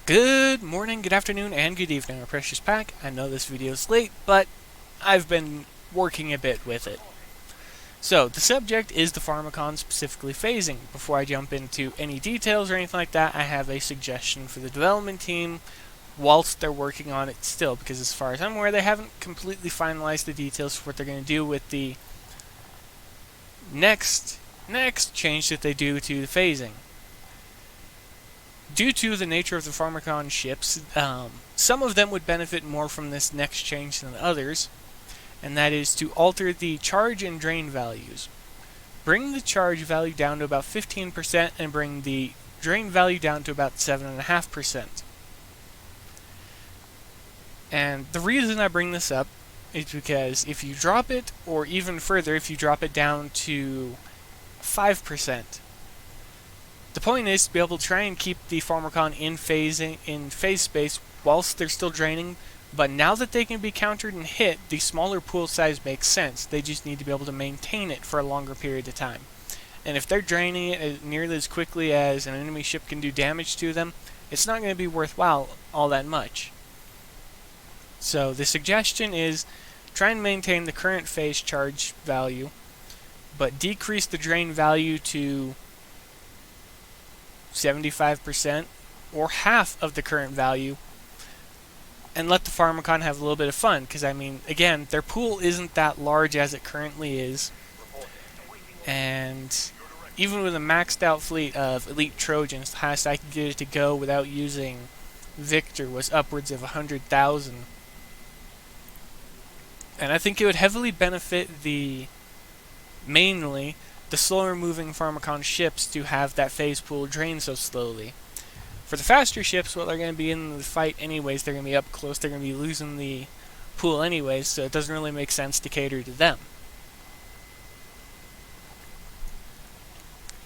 Good morning, good afternoon, and good evening, my precious pack. I know this video is late, but I've been working a bit with it. So, the subject is the Pharmakon, specifically phasing. Before I jump into any details or anything like that, I have a suggestion for the development team whilst they're working on it still, because as far as I'm aware, they haven't completely finalized the details for what they're going to do with the next change that they do to the phasing. Due to the nature of the Pharmakon ships, some of them would benefit more from this next change than others, and that is to alter the charge and drain values. Bring the charge value down to about 15% and bring the drain value down to about 7.5%. And the reason I bring this up is because if you drop it, or even further, if you drop it down to 5%, the point is to be able to try and keep the Pharmakon in phase space whilst they're still draining, but now that they can be countered and hit, the smaller pool size makes sense. They just need to be able to maintain it for a longer period of time. And if they're draining it nearly as quickly as an enemy ship can do damage to them, it's not going to be worthwhile all that much. So the suggestion is try and maintain the current phase charge value, but decrease the drain value to 75% or half of the current value, and let the Pharmakon have a little bit of fun, because I mean, again, their pool isn't that large as it currently is, and even with a maxed out fleet of elite Trojans, the highest I could get it to go without using Victor was upwards of 100,000. And I think it would heavily benefit mainly the slower moving Pharmakon ships to have that phase pool drain so slowly. For the faster ships, well, they're going to be in the fight anyways, they're going to be up close, they're going to be losing the pool anyways, so it doesn't really make sense to cater to them.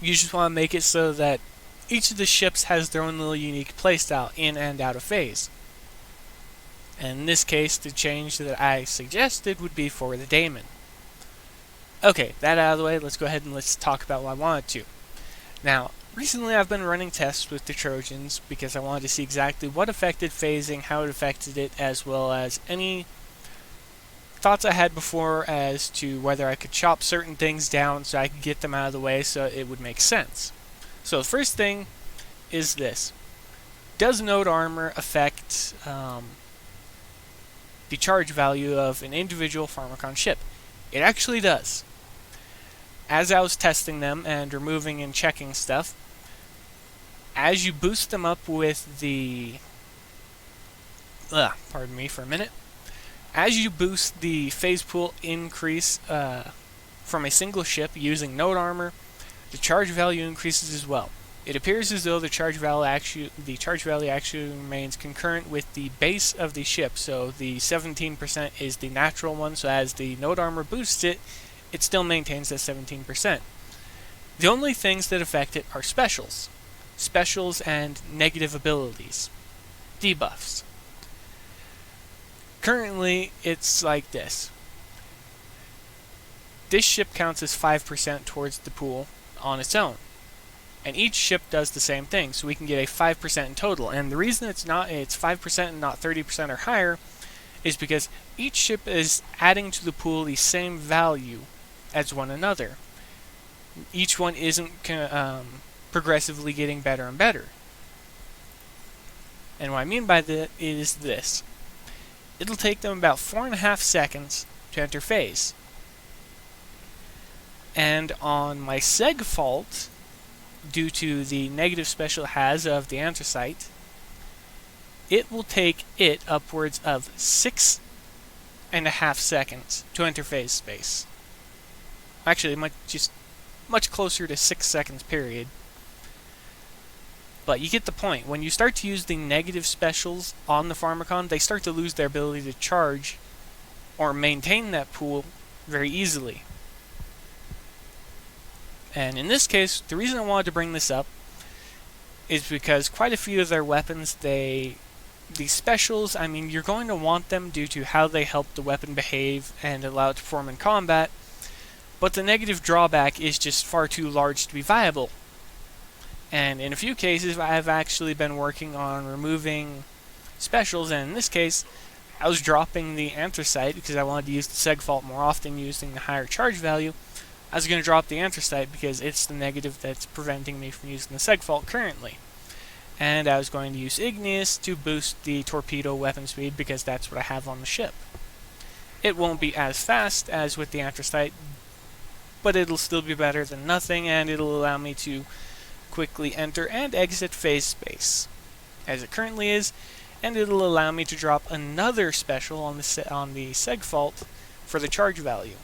You just want to make it so that each of the ships has their own little unique playstyle in and out of phase. And in this case, the change that I suggested would be for the Daemon. Okay, that out of the way, let's go ahead and let's talk about what I wanted to. Now, recently I've been running tests with the Trojans because I wanted to see exactly what affected phasing, how it affected it, as well as any thoughts I had before as to whether I could chop certain things down so I could get them out of the way so it would make sense. So the first thing is this. Does node armor affect the charge value of an individual Pharmakon ship? It actually does. As I was testing them and removing and checking stuff, as you boost them up with the... pardon me for a minute. As you boost the phase pool increase from a single ship using node armor, the charge value increases as well. It appears as though the charge value actually remains concurrent with the base of the ship, so the 17% is the natural one, so as the node armor boosts it, it still maintains that 17%. The only things that affect it are specials. Specials and negative abilities. Debuffs. Currently, it's like this. This ship counts as 5% towards the pool on its own. And each ship does the same thing, so we can get a 5% in total. And the reason it's 5% and not 30% or higher is because each ship is adding to the pool the same value as one another. Each one isn't progressively getting better and better. And what I mean by that is this. It'll take them about 4.5 seconds to enter phase. And on my seg fault, due to the negative special it has of the anthracite, it will take it upwards of 6.5 seconds to enter phase space. Actually, much closer to 6 seconds period. But you get the point. When you start to use the negative specials on the Pharmakon, they start to lose their ability to charge or maintain that pool very easily. And in this case, the reason I wanted to bring this up is because quite a few of their weapons, the specials, I mean, you're going to want them due to how they help the weapon behave and allow it to perform in combat, but the negative drawback is just far too large to be viable. And in a few cases, I have actually been working on removing specials, and in this case, I was dropping the anthracite because I wanted to use the seg fault more often using the higher charge value. I was going to drop the anthracite because it's the negative that's preventing me from using the seg fault currently. And I was going to use igneous to boost the torpedo weapon speed because that's what I have on the ship. It won't be as fast as with the anthracite, but it'll still be better than nothing, and it'll allow me to quickly enter and exit phase space, as it currently is, and it'll allow me to drop another special on the seg fault for the charge value.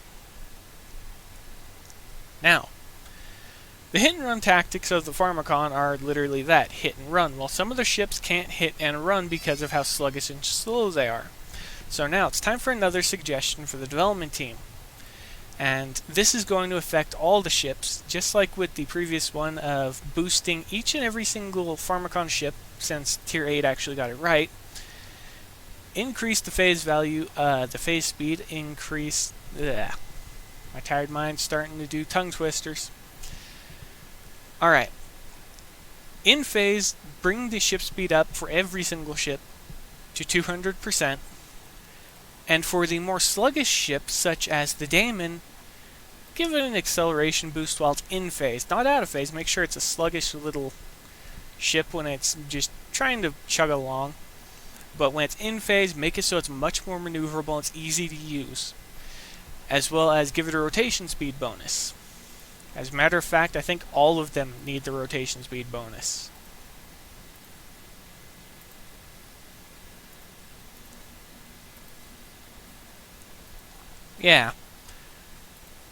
Now, the hit and run tactics of the Pharmakon are literally that, hit and run, while some of the ships can't hit and run because of how sluggish and slow they are. So now it's time for another suggestion for the development team. And this is going to affect all the ships, just like with the previous one of boosting each and every single Pharmakon ship, since Tier 8 actually got it right. Increase the phase value, the phase speed, increase... Ugh. My tired mind's starting to do tongue twisters. Alright. In phase, bring the ship speed up for every single ship to 200%. And for the more sluggish ships, such as the Daemon, give it an acceleration boost while it's in phase, not out of phase. Make sure it's a sluggish little ship when it's just trying to chug along. But when it's in phase, make it so it's much more maneuverable and it's easy to use. As well as give it a rotation speed bonus. As a matter of fact, I think all of them need the rotation speed bonus. Yeah,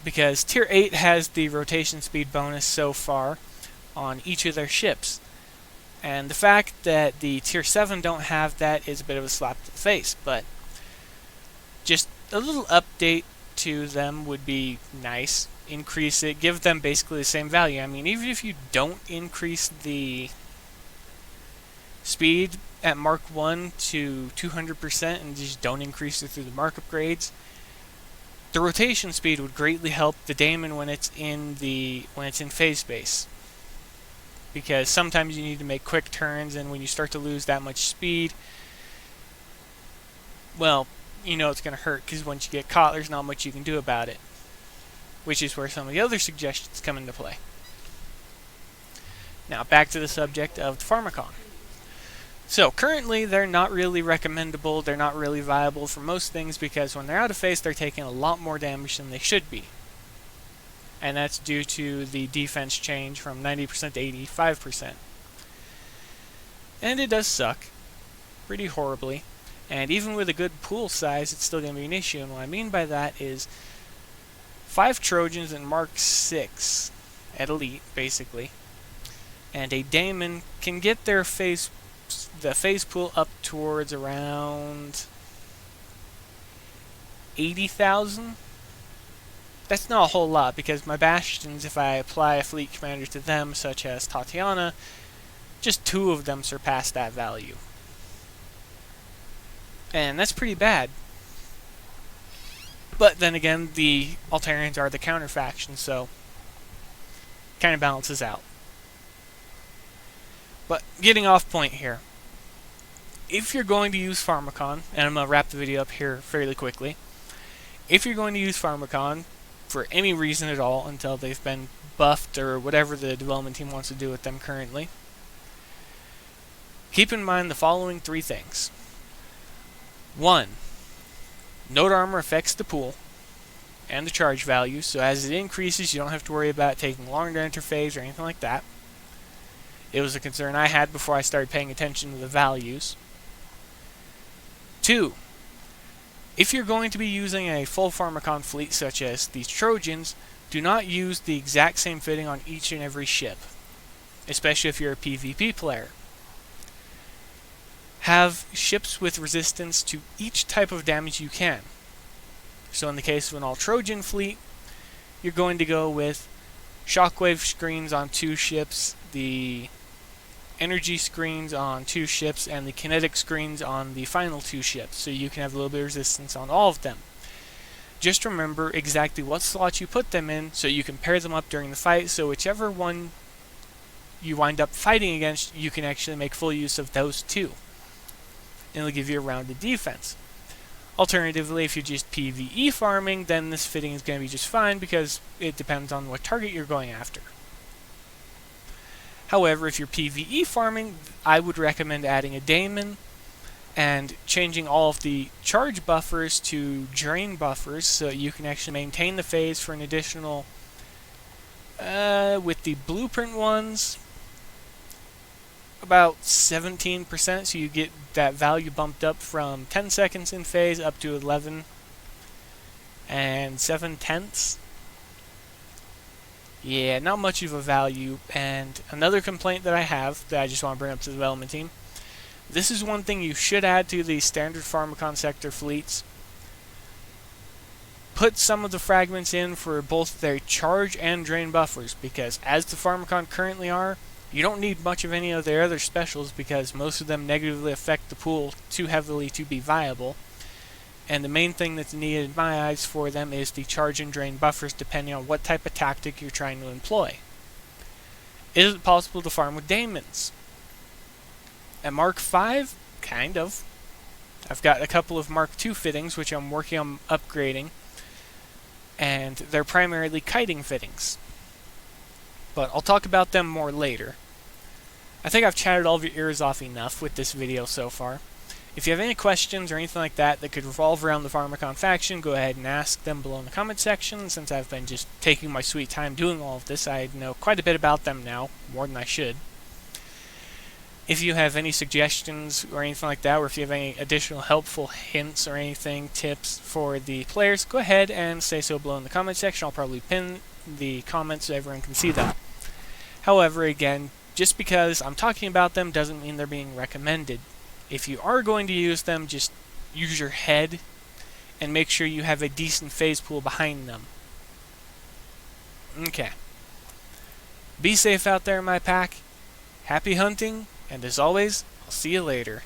because Tier 8 has the rotation speed bonus so far on each of their ships. And the fact that the Tier 7 don't have that is a bit of a slap to the face, but just a little update to them would be nice. Increase it, give them basically the same value. I mean, even if you don't increase the speed at Mark 1 to 200% and just don't increase it through the mark upgrades, the rotation speed would greatly help the Daemon when it's in phase space. Because sometimes you need to make quick turns, and when you start to lose that much speed, well, you know it's going to hurt, because once you get caught, there's not much you can do about it. Which is where some of the other suggestions come into play. Now, back to the subject of the Pharmakon. So, currently, they're not really recommendable, they're not really viable for most things, because when they're out of phase, they're taking a lot more damage than they should be. And that's due to the defense change from 90% to 85%. And it does suck, pretty horribly, and even with a good pool size, it's still going to be an issue, and what I mean by that is 5 Trojans in Mark 6 at Elite, basically, and a Daemon can get their phase pool up towards around 80,000. That's not a whole lot, because my Bastions, if I apply a fleet commander to them, such as Tatiana, just 2 of them surpass that value. And that's pretty bad. But then again, the Altarians are the counter faction, so kind of balances out. But getting off point here, if you're going to use Pharmakon, and I'm going to wrap the video up here fairly quickly, if you're going to use Pharmakon for any reason at all until they've been buffed or whatever the development team wants to do with them currently, keep in mind the following 3 things. 1. Node armor affects the pool and the charge value, so as it increases, you don't have to worry about taking longer to enter phase or anything like that. It was a concern I had before I started paying attention to the values. 2. If you're going to be using a full Pharmakon fleet such as these Trojans, do not use the exact same fitting on each and every ship, especially if you're a PvP player. Have ships with resistance to each type of damage you can. So in the case of an all-Trojan fleet, you're going to go with shockwave screens on 2 ships, the energy screens on 2 ships, and the kinetic screens on the final 2 ships, so you can have a little bit of resistance on all of them. Just remember exactly what slot you put them in, so you can pair them up during the fight, so whichever one you wind up fighting against, you can actually make full use of those too. And it'll give you a rounded defense. Alternatively, if you're just PvE farming, then this fitting is going to be just fine because it depends on what target you're going after. However, if you're PvE farming, I would recommend adding a daemon and changing all of the charge buffers to drain buffers so you can actually maintain the phase for an additional, with the blueprint ones, about 17%, so you get that value bumped up from 10 seconds in phase up to 11 and 7/10. Yeah, not much of a value. And another complaint that I have that I just want to bring up to the development team, this is one thing you should add to the standard Pharmakon sector fleets. Put some of the fragments in for both their charge and drain buffers, because as the Pharmakon currently are, you don't need much of any of their other specials because most of them negatively affect the pool too heavily to be viable. And the main thing that's needed in my eyes for them is the charge and drain buffers depending on what type of tactic you're trying to employ. Is it possible to farm with daemons? At Mark 5, kind of. I've got a couple of Mark 2 fittings which I'm working on upgrading, and they're primarily kiting fittings. But I'll talk about them more later. I think I've chatted all of your ears off enough with this video so far. If you have any questions or anything like that could revolve around the Pharmakon faction, go ahead and ask them below in the comment section. Since I've been just taking my sweet time doing all of this, I know quite a bit about them now, more than I should. If you have any suggestions or anything like that, or if you have any additional helpful hints or anything, tips for the players, go ahead and say so below in the comment section. I'll probably pin the comments so everyone can see them. However, again, just because I'm talking about them doesn't mean they're being recommended. If you are going to use them, just use your head and make sure you have a decent phase pool behind them. Okay. Be safe out there, my pack. Happy hunting, and as always, I'll see you later.